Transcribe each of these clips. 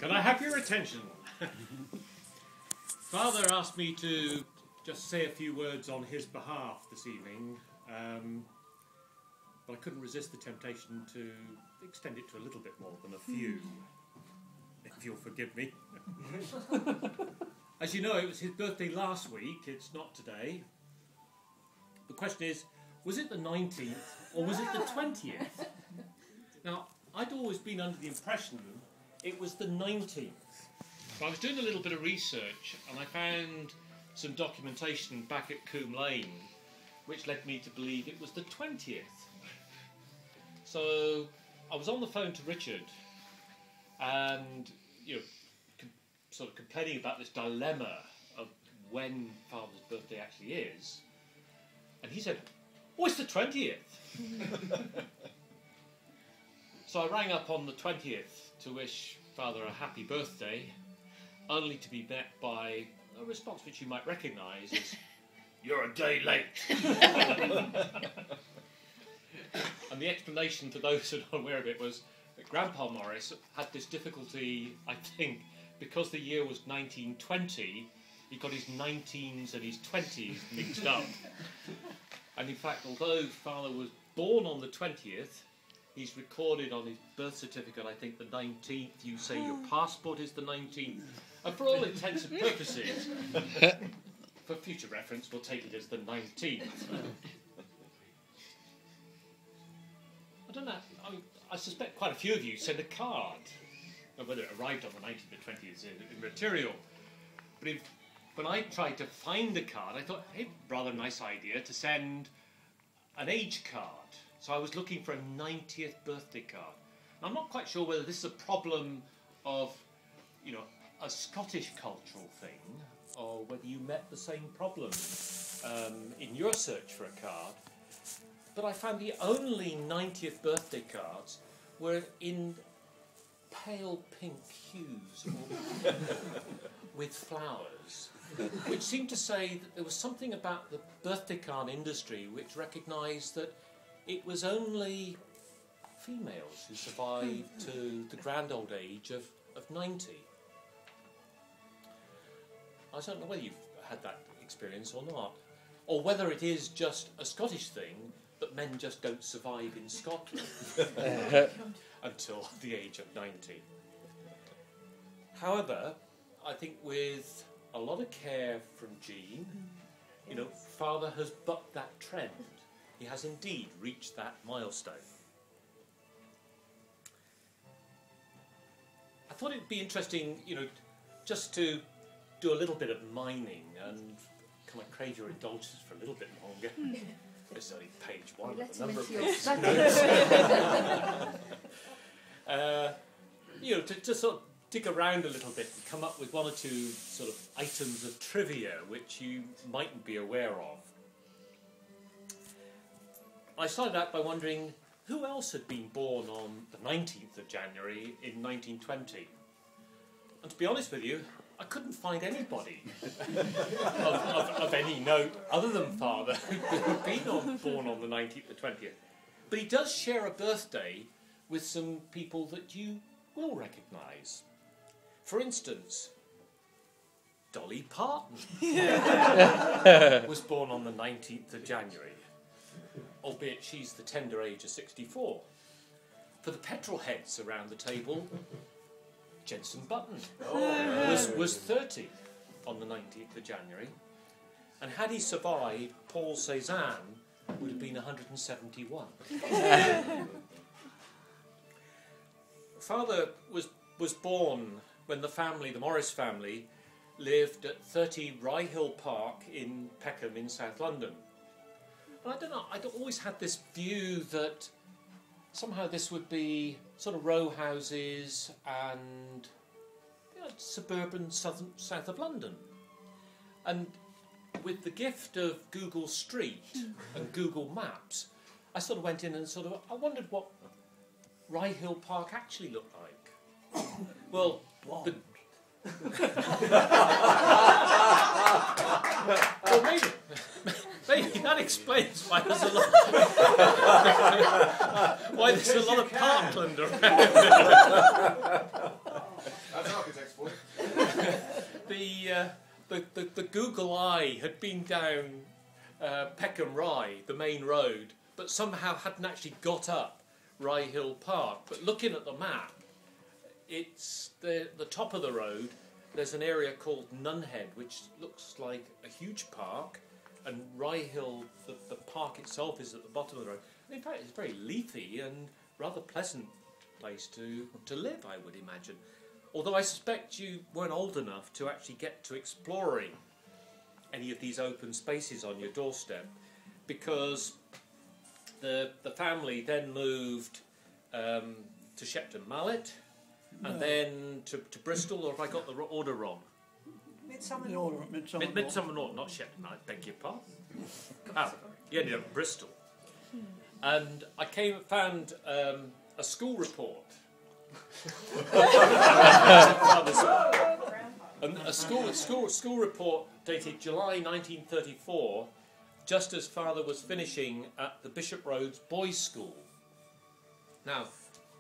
Can I have your attention? Father asked me to just say a few words on his behalf this evening, but I couldn't resist the temptation to extend it to a little bit more than a few, if you'll forgive me. As you know, it was his birthday last week, it's not today. The question is, was it the 19th or was it the 20th? Now, I'd always been under the impression it was the 19th. But I was doing a little bit of research and I found some documentation back at Coombe Lane which led me to believe it was the 20th. So I was on the phone to Richard and, sort of complaining about this dilemma of when Father's birthday actually is. And he said, "Oh, it's the 20th." So I rang up on the 20th to wish Father a happy birthday, only to be met by a response which you might recognise as, "You're a day late." And the explanation for those who are not aware of it was that Grandpa Morris had this difficulty, I think, because the year was 1920, he got his 19s and his 20s mixed up. And in fact, although Father was born on the 20th, he's recorded on his birth certificate, I think, the 19th. You say your passport is the 19th. And for all intents and purposes, for future reference, we'll take it as the 19th. I don't know, I suspect quite a few of you sent a card. Now, whether it arrived on the 19th or 20th is immaterial. But when I tried to find the card, I thought, hey, rather nice idea to send an age card. So I was looking for a 90th birthday card. And I'm not quite sure whether this is a problem of, a Scottish cultural thing, or whether you met the same problem in your search for a card. But I found the only 90th birthday cards were in pale pink hues with flowers, which seemed to say that there was something about the birthday card industry which recognised that it was only females who survived to the grand old age of 90. I don't know whether you've had that experience or not, or whether it is just a Scottish thing that men just don't survive in Scotland until the age of 90. However, I think with a lot of care from Jean, Father has bucked that trend. He has indeed reached that milestone. I thought it'd be interesting, just to do a little bit of mining, and can I crave your indulgence for a little bit longer? It's only page one of a number of pages. To sort of dig around a little bit and come up with one or two sort of items of trivia which you mightn't be aware of. I started out by wondering who else had been born on the 19th of January in 1920. And to be honest with you, I couldn't find anybody of any note other than Father who'd been born on the 19th or 20th. But he does share a birthday with some people that you will recognise. For instance, Dolly Parton was born on the 19th of January, albeit she's the tender age of 64. For the petrol heads around the table, Jenson Button was 30 on the 19th of January, and had he survived, Paul Cézanne would have been 171. Father was born when the Morris family, lived at 30 Rye Hill Park in Peckham in South London. And I don't know, I'd always had this view that somehow this would be sort of row houses and suburban south of London. And with the gift of Google Street and Google Maps, I sort of went in and I wondered what Rye Hill Park actually looked like. Well, well, maybe that explains why there's a lot of parkland around. the Google Eye had been down Peckham Rye, the main road, but somehow hadn't actually got up Rye Hill Park. But looking at the map, it's the top of the road. There's an area called Nunhead, which looks like a huge park, and Rye Hill, the park itself, is at the bottom of the road. And in fact, it's a very leafy and rather pleasant place to live, I would imagine. Although I suspect you weren't old enough to actually get to exploring any of these open spaces on your doorstep, because the family then moved to Shepton Mallet, and then to Bristol, or have I got the order wrong? Midsummer Norton. Midsummer Norton, not Shepton Mallet, beg your pardon. You ended up at Bristol. And I found a school report. And a school report dated July 1934, just as Father was finishing at the Bishop Road Boys' School. Now,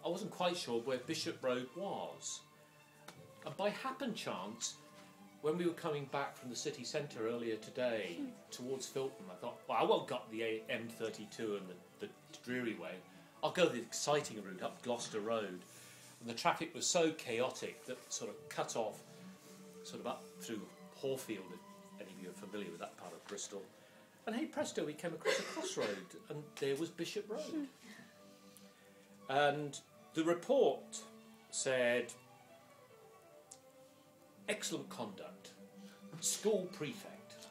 I wasn't quite sure where Bishop Road was. And by happen chance, when we were coming back from the city centre earlier today towards Filton, I thought, well, I won't go up the M32 and the dreary way. I'll go the exciting route up Gloucester Road. And the traffic was so chaotic that it sort of cut off, sort of up through Horfield, if any of you are familiar with that part of Bristol. And hey presto, we came across a crossroad, and there was Bishop Road. And the report said, excellent conduct, school prefect.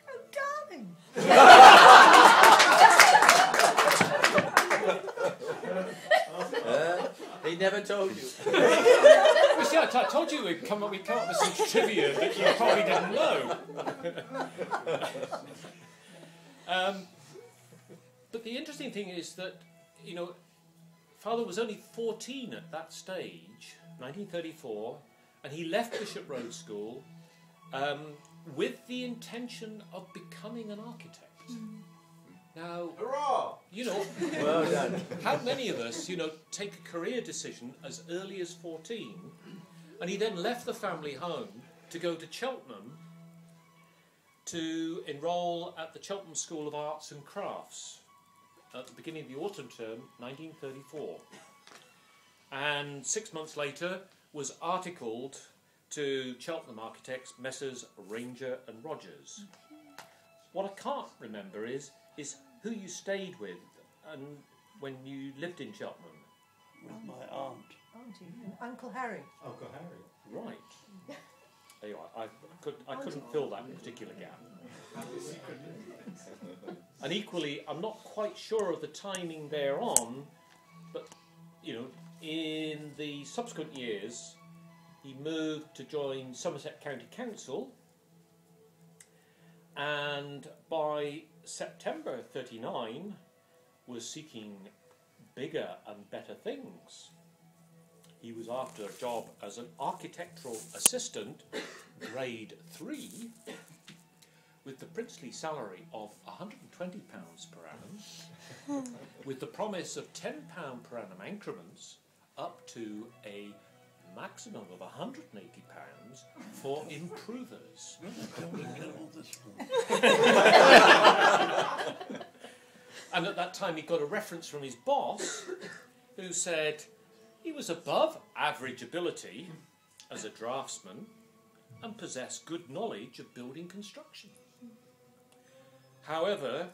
Oh, darling! He never told you. Well, see, I told you we'd come up with some trivia that you probably didn't know. But the interesting thing is that, you know, Father was only 14 at that stage, 1934, and he left Bishop Road School with the intention of becoming an architect. Now, Hurrah! you know, Well done. how many of us, you know, take a career decision as early as 14, and he then left the family home to go to Cheltenham to enrol at the Cheltenham School of Arts and Crafts at the beginning of the autumn term, 1934. And 6 months later was articled to Cheltenham architects Messrs Ranger and Rogers. What I can't remember is who you stayed with and when you lived in Cheltenham. With my aunt. Auntie and Uncle Harry. Uncle Harry. Right. There you are. I couldn't fill that particular gap. And equally, I'm not quite sure of the timing thereon, but, you know, in the subsequent years, he moved to join Somerset County Council, and by September 39 was seeking bigger and better things. He was after a job as an architectural assistant, grade 3, with the princely salary of £120 per annum, with the promise of £10 per annum increments up to a maximum of £180 for improvers. And at that time he got a reference from his boss who said he was above average ability as a draftsman and possessed good knowledge of building construction. However,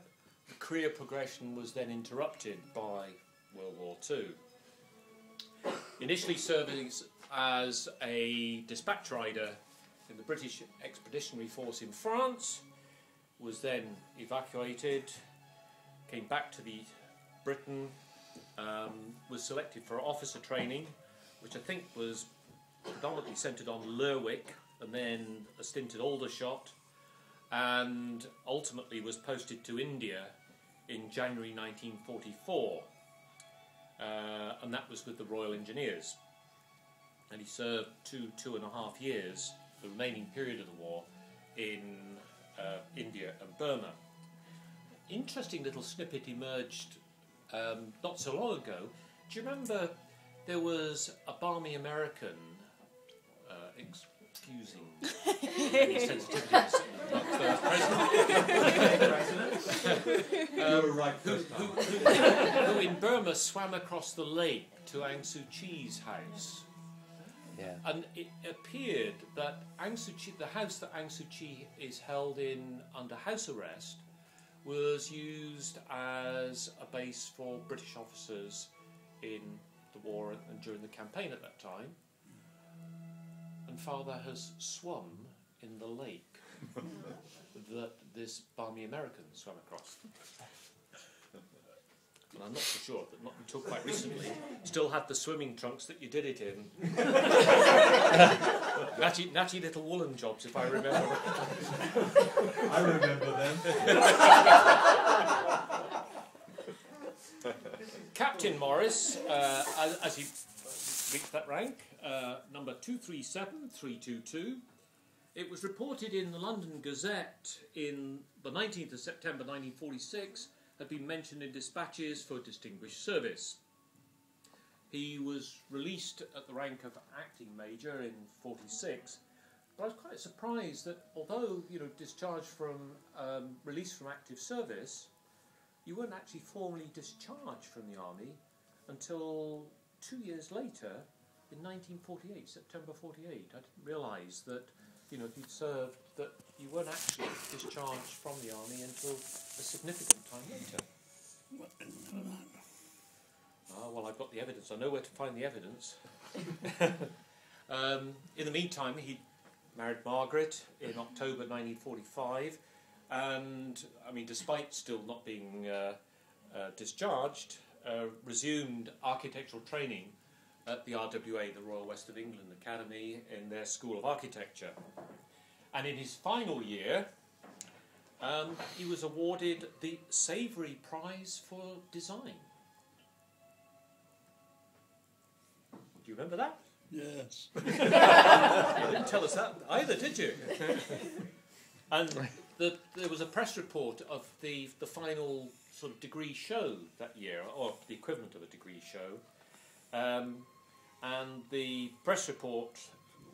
the career progression was then interrupted by World War II. Initially serving as a dispatch rider in the British Expeditionary Force in France, was then evacuated, came back to Britain, was selected for officer training, which I think was predominantly centred on Lerwick, and then a stint at Aldershot, and ultimately was posted to India in January 1944, and that was with the Royal Engineers. And he served 2.5 years, the remaining period of the war, in India and Burma. Interesting little snippet emerged not so long ago. Do you remember there was a balmy American excusing any sensitivities amongst those present, You were right first time. who in Burma swam across the lake to Aung Suu Kyi's house. Yeah. And it appeared that Aung Suu Kyi, the house that Aung Suu Kyi is held in under house arrest, was used as a base for British officers in the war and during the campaign at that time. And Father has swum in the lake that this balmy American swam across. And I'm not so sure that not until quite recently still had the swimming trunks that you did it in. natty little woolen jobs, if I remember. I remember them. Captain Morris, as he reached that rank, number 237322. It was reported in the London Gazette in the 19th of September 1946, had been mentioned in dispatches for distinguished service. He was released at the rank of acting major in 46, but I was quite surprised that although discharged from released from active service, you weren't actually formally discharged from the army until 2 years later, in 1948, September 48. I didn't realise that if you'd served, that you weren't actually discharged from the army until a significant time later. Well, I've got the evidence. I know where to find the evidence. In the meantime, he married Margaret in October 1945, and despite still not being discharged, resumed architectural training at the RWA, the Royal West of England Academy, in their School of Architecture. And in his final year, he was awarded the Savory Prize for Design. Do you remember that? Yes. You didn't tell us that either, did you? And there was a press report of the final sort of degree show that year, or the equivalent of a degree show. And the press report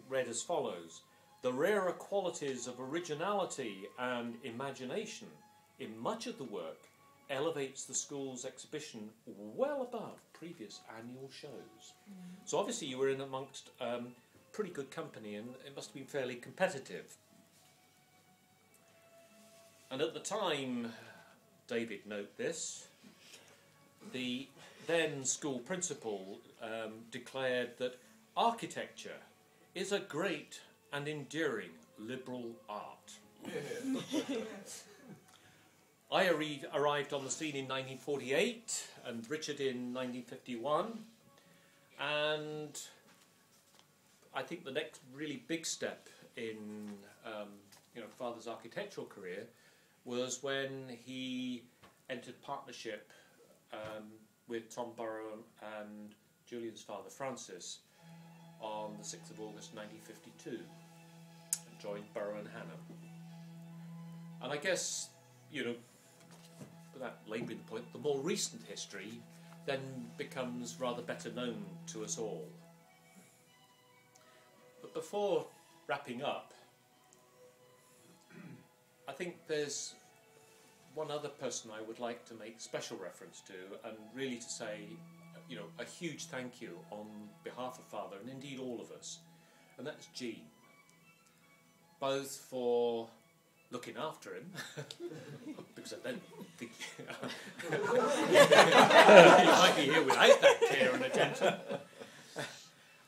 read as follows: "The rarer qualities of originality and imagination in much of the work elevates the school's exhibition well above previous annual shows." So obviously you were in amongst pretty good company, and it must have been fairly competitive. And at the time, David, note this, the then school principal declared that architecture is a great and enduring liberal art. I arrived on the scene in 1948 and Richard in 1951, and I think the next really big step in Father's architectural career was when he entered partnership with Tom Burrow and Julian's father Francis on the 6th of August 1952 and joined Burrow and Hannah. And I guess, without labouring the point, the more recent history then becomes rather better known to us all. But before wrapping up, I think there's one other person I would like to make special reference to, and really to say, a huge thank you on behalf of Father, and indeed all of us, and that's Jean. Both for looking after him, because I don't think he might be here without that care and attention,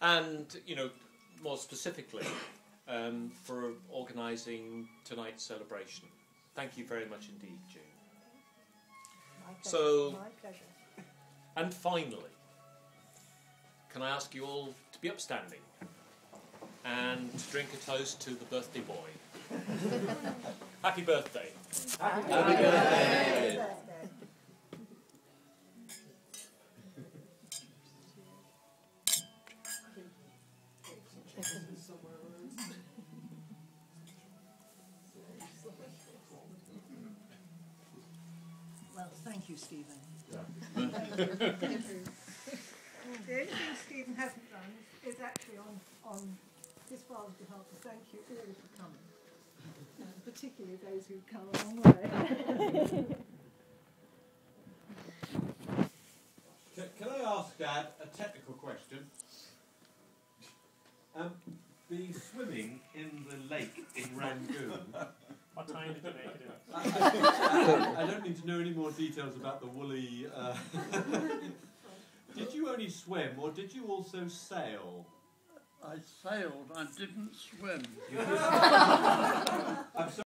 and more specifically for organising tonight's celebration. Thank you very much indeed, Jean. My pleasure. So, My pleasure. and finally, can I ask you all to be upstanding and to drink a toast to the birthday boy? Happy birthday. Happy Happy birthday. birthday. Well, thank you, Stephen. The only thing Stephen hasn't done is actually on Justice Father's behalf to thank you all for coming, particularly those who've come a long way. Can I ask Dad a technical question? The swimming in the lake in Rangoon. What time did you make it in? I don't need to know any more details about the woolly. Did you only swim, or did you also sail? I sailed, I didn't swim. I'm sorry.